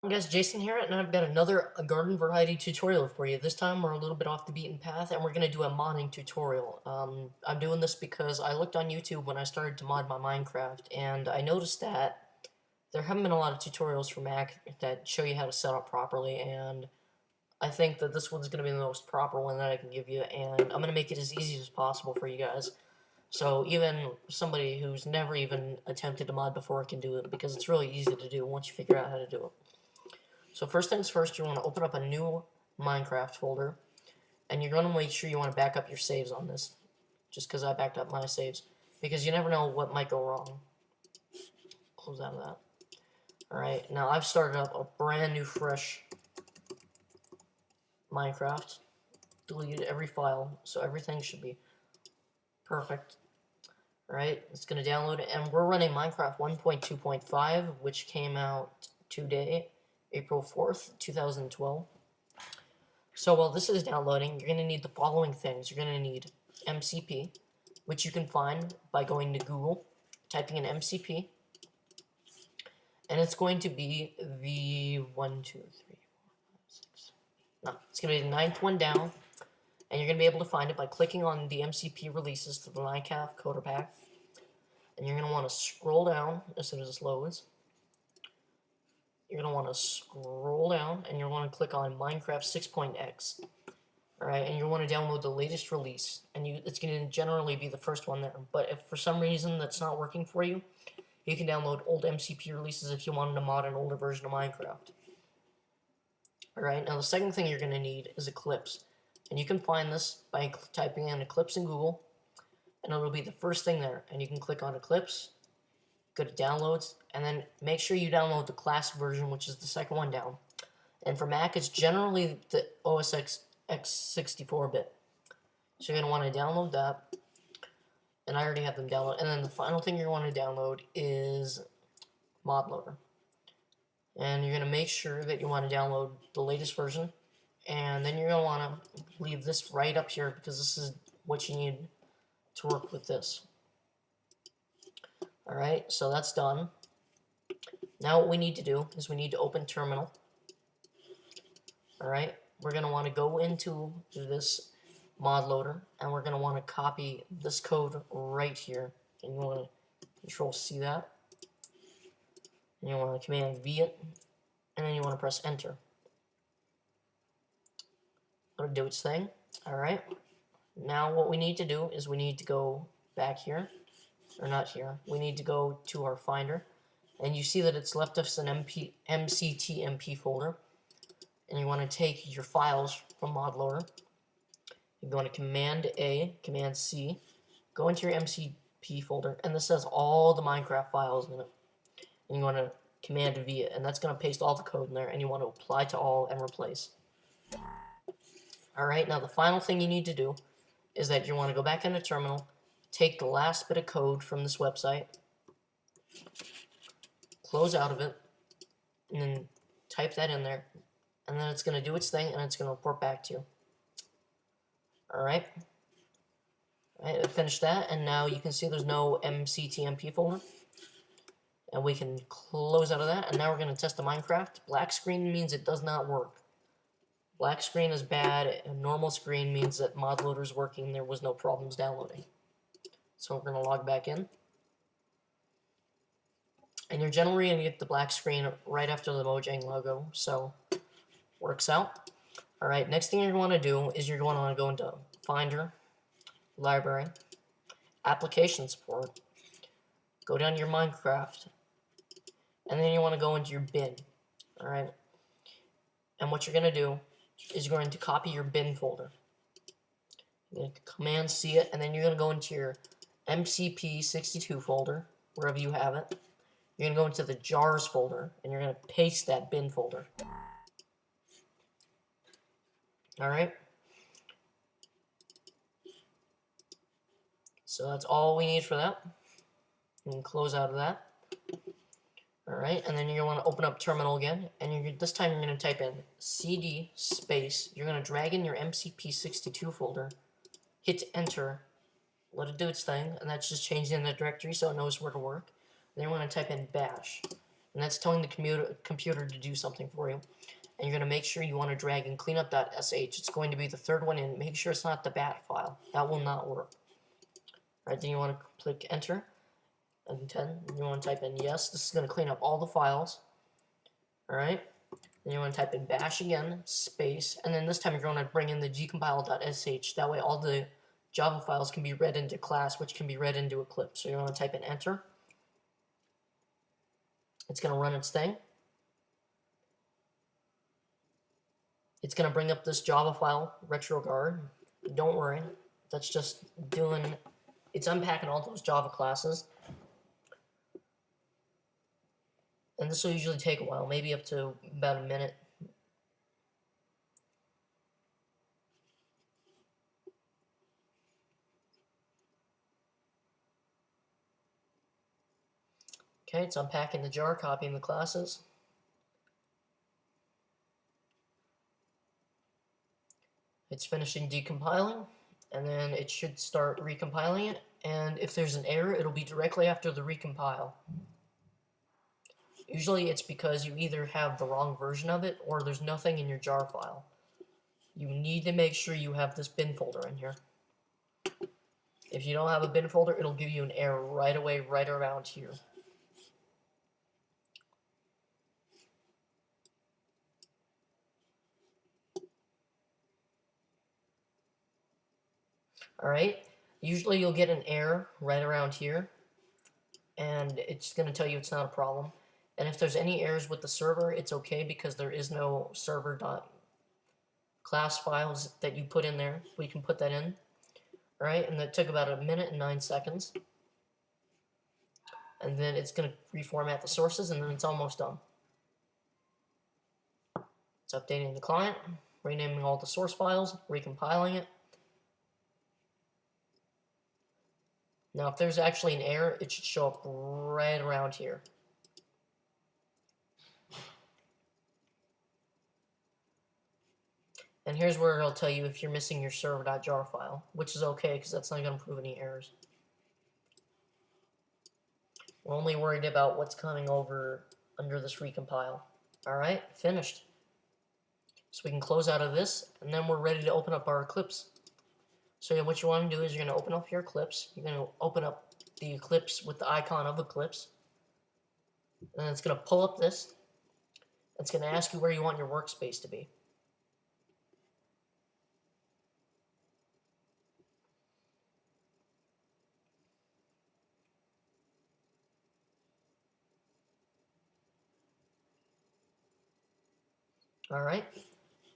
Hey guys, Jason here, and I've got another garden variety tutorial for you. This time we're a little bit off the beaten path, and we're going to do a modding tutorial. I'm doing this because I looked on YouTube when I started to mod my Minecraft, and I noticed that there haven't been a lot of tutorials for Mac that show you how to set up properly, and I think that this one's going to be the most proper one that I can give you, and I'm going to make it as easy as possible for you guys. So even somebody who's never even attempted to mod before can do it, because it's really easy to do once you figure out how to do it. So first things first, you want to open up a new Minecraft folder, and you're going to make sure you want to back up your saves on this, just because I backed up my saves, because you never know what might go wrong. Close out of that. Alright, now I've started up a brand new fresh Minecraft, deleted every file, so everything should be perfect. Alright, it's going to download it, and we're running Minecraft 1.2.5, which came out today, April 4th, 2012. So while this is downloading, you're going to need the following things. You're going to need MCP, which you can find by going to Google, typing in MCP, and it's going to be the it's going to be the 9th one down, and you're going to be able to find it by clicking on the MCP releases to the Minecraft Coder Pack, and you're going to want to scroll down as soon as this loads. You're going to want to scroll down, and you're going to click on Minecraft 6.x. Alright, and you want to download the latest release, and it's going to generally be the first one there. But if for some reason that's not working for you, you can download old MCP releases if you wanted to mod an older version of Minecraft. Alright, now the second thing you're going to need is Eclipse. And you can find this by typing in Eclipse in Google, and it'll be the first thing there. And you can click on Eclipse, go to Downloads, and then make sure you download the classic version, which is the second one down. And for Mac, it's generally the OS X 64-bit. So you're going to want to download that. And I already have them downloaded. And then the final thing you're going to want to download is ModLoader. And you're going to make sure that you want to download the latest version. And then you're going to want to leave this right up here because this is what you need to work with this. Alright, so that's done. Now what we need to do is we need to open Terminal. Alright, we're going to want to go into this mod loader, and we're going to want to copy this code right here. And you want to Control C that. And you want to Command V it, and then you want to press Enter. Let it do its thing. Alright, now what we need to do is we need to go back here, or not here, we need to go to our Finder, and you see that it's left us an MCTMP folder. And you want to take your files from ModLoader. You go into Command A, Command C, go into your MCP folder, and this has all the Minecraft files in it. And you want to Command V it, and that's going to paste all the code in there, and you want to apply to all and replace. Alright, now the final thing you need to do is that you want to go back into Terminal, take the last bit of code from this website, close out of it, and then type that in there. And then it's going to do its thing, and it's going to report back to you. Alright. I finished that, and now you can see there's no MCTMP folder. And we can close out of that, and now we're going to test the Minecraft. Black screen means it does not work. Black screen is bad, and normal screen means that ModLoader is working, there was no problems downloading. So we're going to log back in. And you're generally going to get the black screen right after the Mojang logo, so works out. Alright, next thing you're going to do is you're going to want to go into Finder, Library, Application Support, go down to your Minecraft, and then you want to go into your bin. Alright, and what you're going to do is you're going to copy your bin folder. You're going to Command C it, and then you're going to go into your MCP62 folder, wherever you have it. You're going to go into the jars folder, and you're going to paste that bin folder. Alright. So that's all we need for that. You can close out of that. Alright, and then you're going to want to open up Terminal again, and this time you're going to type in CD space. You're going to drag in your MCP62 folder, hit Enter, let it do its thing, and that's just changing the directory so it knows where to work. Then you're going to type in bash. and that's telling the computer to do something for you. And you're going to make sure you want to drag in cleanup.sh. It's going to be the third one in. Make sure it's not the bat file. That will not work. All right, then you want to click enter. And 10, you want to type in yes. This is going to clean up all the files. All right. Then you want to type in bash again, space, and then this time you're going to bring in the gcompile.sh. That way all the Java files can be read into class, which can be read into Eclipse. So you want to type in enter. It's going to run its thing. It's going to bring up this Java file, retrograde. Don't worry. That's just doing, it's unpacking all those Java classes. And this will usually take a while, maybe up to about a minute. Okay, it's unpacking the jar, copying the classes. It's finishing decompiling, and then it should start recompiling it. And if there's an error, it'll be directly after the recompile. Usually it's because you either have the wrong version of it or there's nothing in your jar file. You need to make sure you have this bin folder in here. If you don't have a bin folder, it'll give you an error right away, right around here. Alright, usually you'll get an error right around here, and it's going to tell you it's not a problem. And if there's any errors with the server, it's okay because there is no server.class files that you put in there. We can put that in. Alright, and that took about 1 minute and 9 seconds. And then it's going to reformat the sources, and then it's almost done. It's updating the client, renaming all the source files, recompiling it. Now, if there's actually an error, it should show up right around here. And here's where it'll tell you if you're missing your server.jar file, which is okay because that's not going to prove any errors. We're only worried about what's coming over under this recompile. Alright, finished. So we can close out of this, and then we're ready to open up our Eclipse. So what you want to do is you're going to open up your Eclipse. You're going to open up the Eclipse with the icon of Eclipse. And it's going to pull up this. It's going to ask you where you want your workspace to be. Alright.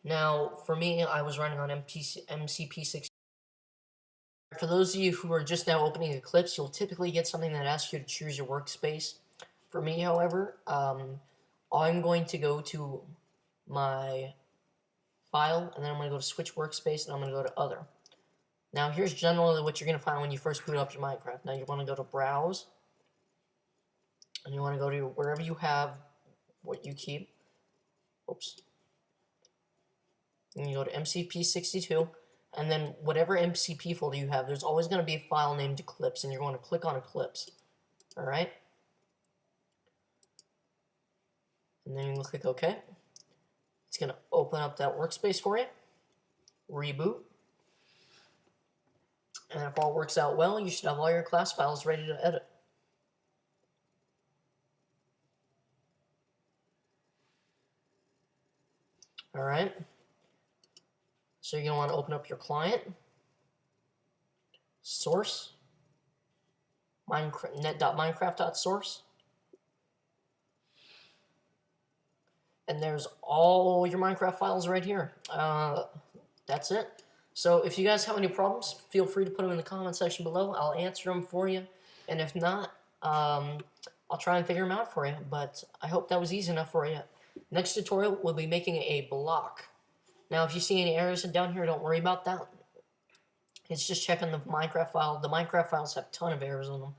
Now, for me, I was running on MCP 6. For those of you who are just now opening Eclipse, you'll typically get something that asks you to choose your workspace. For me, however, I'm going to go to my file, and then I'm going to go to switch workspace, and I'm going to go to other. Now, here's generally what you're going to find when you first boot up your Minecraft. Now, you want to go to browse, and you want to go to wherever you have what you keep. Oops. And you go to MCP62, and then whatever MCP folder you have, there's always going to be a file named Eclipse, and you're going to click on Eclipse. Alright? And then you're going to click OK. It's going to open up that workspace for you. Reboot. And if all works out well, you should have all your class files ready to edit. Alright. So you're going to want to open up your client, source, net.minecraft.source, and there's all your Minecraft files right here. That's it. So if you guys have any problems, feel free to put them in the comment section below. I'll answer them for you, and if not, I'll try and figure them out for you, but I hope that was easy enough for you. Next tutorial, we'll be making a block. Now, if you see any errors down here, don't worry about that. It's just checking the Minecraft file. The Minecraft files have a ton of errors on them,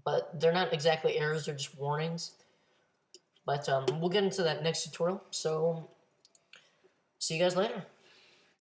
but they're not exactly errors, they're just warnings. But we'll get into that next tutorial, so see you guys later.